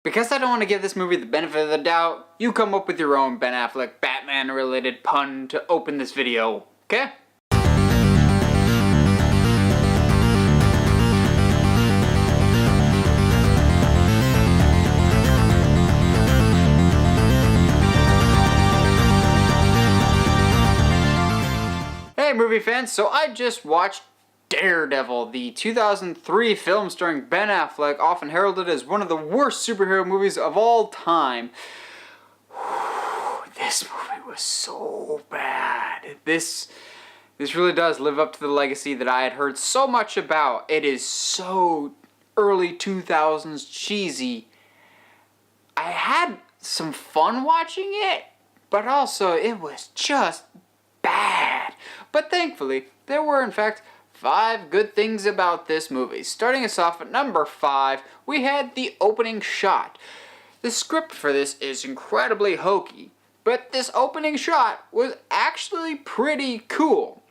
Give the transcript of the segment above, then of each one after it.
Because I don't want to give this movie the benefit of the doubt, you come up with your own Ben Affleck Batman-related pun to open this video, okay? Hey movie fans, so I just watched Daredevil, the 2003 film starring Ben Affleck, often heralded as one of the worst superhero movies of all time. This movie was so bad. This really does live up to the legacy that I had heard so much about. It is so early 2000s cheesy. I had some fun watching it, but also it was just bad. But thankfully, there were in fact 5 good things about this movie. Starting us off at number 5, we had the opening shot. The script for this is incredibly hokey, but this opening shot was actually pretty cool.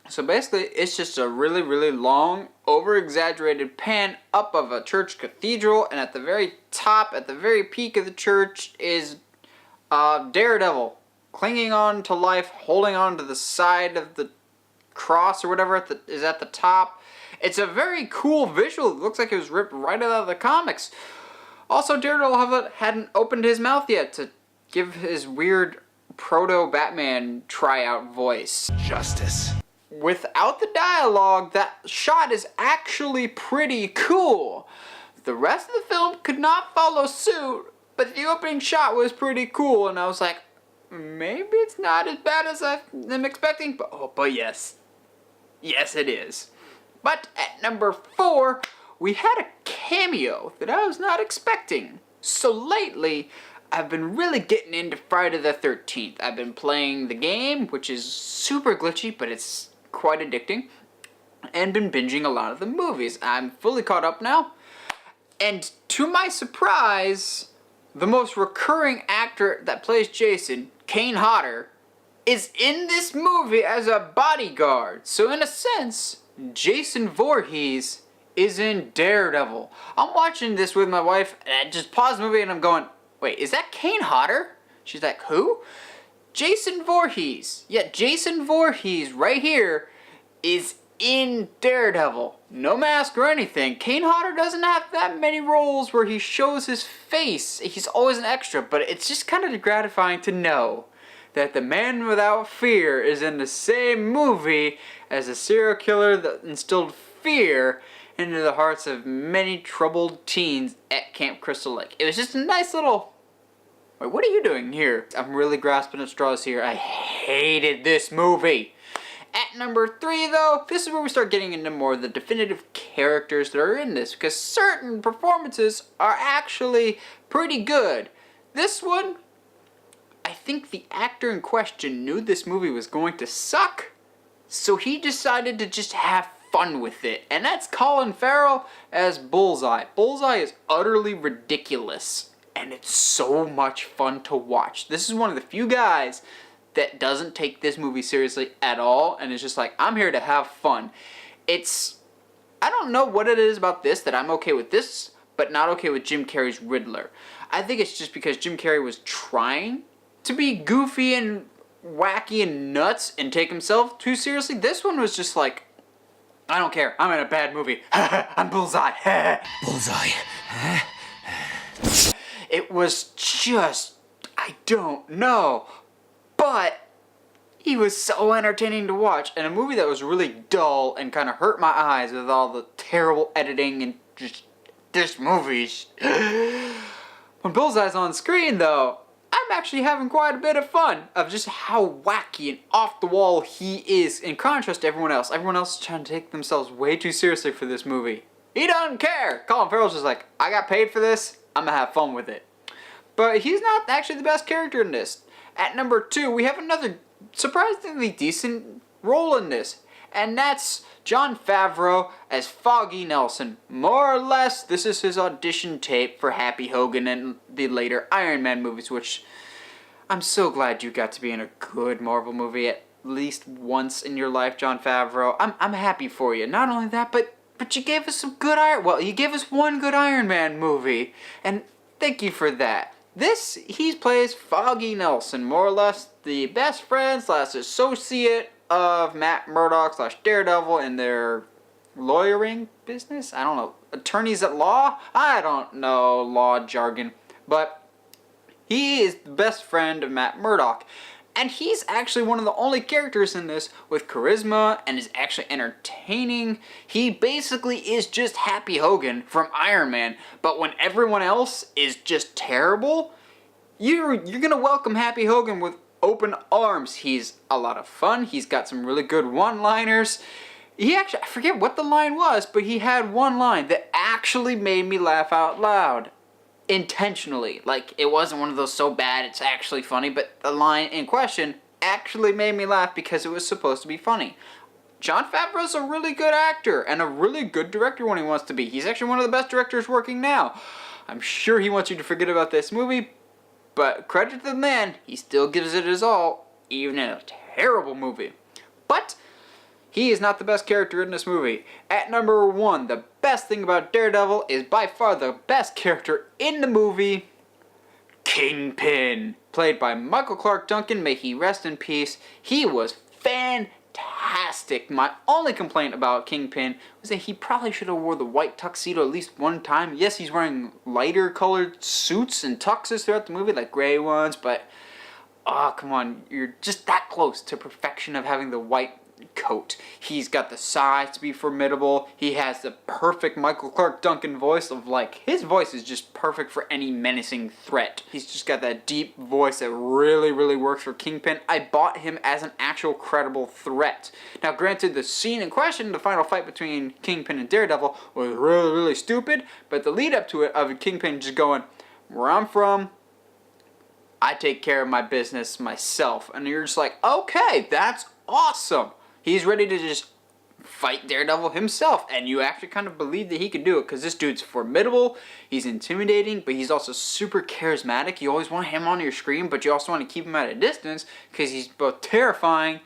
So basically, it's just a really, really long, over-exaggerated pan up of a church cathedral, and at the very top, at the very peak of the church, is Daredevil clinging on to life, holding on to the side of the cross or whatever is at the top. It's a very cool visual. It looks like it was ripped right out of the comics. Also, Daredevil hadn't opened his mouth yet to give his weird proto-Batman tryout voice. Justice. Without the dialogue, that shot is actually pretty cool. The rest of the film could not follow suit, but the opening shot was pretty cool, and I was like, maybe it's not as bad as I'm expecting, but yes. Yes, it is. But at number 4, we had a cameo that I was not expecting. So lately, I've been really getting into Friday the 13th. I've been playing the game, which is super glitchy, but it's quite addicting, and been binging a lot of the movies. I'm fully caught up now, and to my surprise, the most recurring actor that plays Jason, Kane Hodder, is in this movie as a bodyguard. So in a sense, Jason Voorhees is in Daredevil. I'm watching this with my wife, and I just paused the movie and I'm going, wait, is that Kane Hodder? She's like, who? Jason Voorhees. Yeah, Jason Voorhees right here is in Daredevil. No mask or anything. Kane Hodder doesn't have that many roles where he shows his face. He's always an extra, but it's just kind of gratifying to know that the man without fear is in the same movie as a serial killer that instilled fear into the hearts of many troubled teens at Camp Crystal Lake. It was just a nice little... Wait, what are you doing here? I'm really grasping at straws here. I hated this movie. At number 3, though, this is where we start getting into more of the definitive characters that are in this, because certain performances are actually pretty good. This one, I think the actor in question knew this movie was going to suck, so he decided to just have fun with it, and that's Colin Farrell as Bullseye. Bullseye is utterly ridiculous, and it's so much fun to watch. This is one of the few guys that doesn't take this movie seriously at all, and is just like, I'm here to have fun. I don't know what it is about this that I'm okay with this, but not okay with Jim Carrey's Riddler. I think it's just because Jim Carrey was trying to be goofy and wacky and nuts and take himself too seriously. This one was just like, I don't care, I'm in a bad movie. I'm Bullseye. Bullseye. It was just, I don't know, but he was so entertaining to watch, and a movie that was really dull and kind of hurt my eyes with all the terrible editing and just, this movie's... When Bullseye's on screen, though, I'm actually having quite a bit of fun of just how wacky and off the wall he is in contrast to everyone else. Everyone else is trying to take themselves way too seriously for this movie. He doesn't care. Colin Farrell's just like, I got paid for this, I'm gonna have fun with it. But he's not actually the best character in this. At number 2, we have another surprisingly decent role in this, and that's Jon Favreau as Foggy Nelson. More or less, this is his audition tape for Happy Hogan and the later Iron Man movies, which I'm so glad you got to be in a good Marvel movie at least once in your life, Jon Favreau. I'm happy for you. Not only that, but you gave us some good you gave us one good Iron Man movie, and Thank you for that. He plays Foggy Nelson, more or less the best friend / associate of Matt Murdock / Daredevil in their lawyering business? I don't know. Attorneys at law? I don't know law jargon. But he is the best friend of Matt Murdock. And he's actually one of the only characters in this with charisma and is actually entertaining. He basically is just Happy Hogan from Iron Man, but when everyone else is just terrible, you're gonna welcome Happy Hogan with open arms. He's a lot of fun. He's got some really good one-liners. I forget what the line was, but he had one line that actually made me laugh out loud. Intentionally. Like, it wasn't one of those so bad it's actually funny, but the line in question actually made me laugh because it was supposed to be funny. Jon Favreau's a really good actor and a really good director when he wants to be. He's actually one of the best directors working now. I'm sure he wants you to forget about this movie, but credit to the man, he still gives it his all, even in a terrible movie. But he is not the best character in this movie. At number 1, the best thing about Daredevil is by far the best character in the movie, Kingpin. Played by Michael Clarke Duncan, may he rest in peace. He was fantastic. My only complaint about Kingpin was that he probably should have wore the white tuxedo at least one time. Yes, he's wearing lighter colored suits and tuxes throughout the movie, like gray ones, but oh, come on, you're just that close to perfection of having the white coat. He's got the size to be formidable. He has the perfect Michael Clarke Duncan voice of, like, his voice is just perfect for any menacing threat. He's just got that deep voice that really, really works for Kingpin. I bought him as an actual credible threat. Now, granted, the scene in question, the final fight between Kingpin and Daredevil, was really, really stupid, but the lead up to it of Kingpin just going, where I'm from, I take care of my business myself. And you're just like, okay, that's awesome. He's ready to just fight Daredevil himself, and you actually kind of believe that he could do it, because this dude's formidable, he's intimidating, but he's also super charismatic. You always want him on your screen, but you also want to keep him at a distance, because he's both terrifying,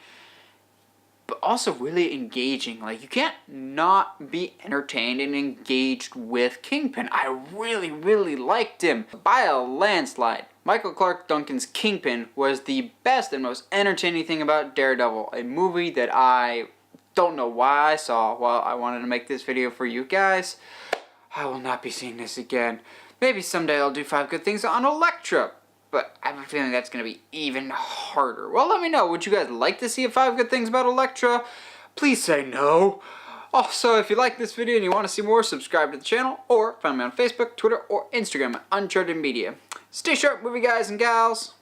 but also really engaging. Like, you can't not be entertained and engaged with Kingpin. I really, really liked him by a landslide. Michael Clarke Duncan's Kingpin was the best and most entertaining thing about Daredevil, a movie that I don't know why I saw while I wanted to make this video for you guys. I will not be seeing this again. Maybe someday I'll do 5 good things on Elektra, but I have a feeling that's going to be even harder. Well, let me know. Would you guys like to see a 5 good things about Elektra? Please say no. Also, if you like this video and you want to see more, subscribe to the channel, or find me on Facebook, Twitter, or Instagram at Uncharted Media. Stay sharp, movie guys and gals.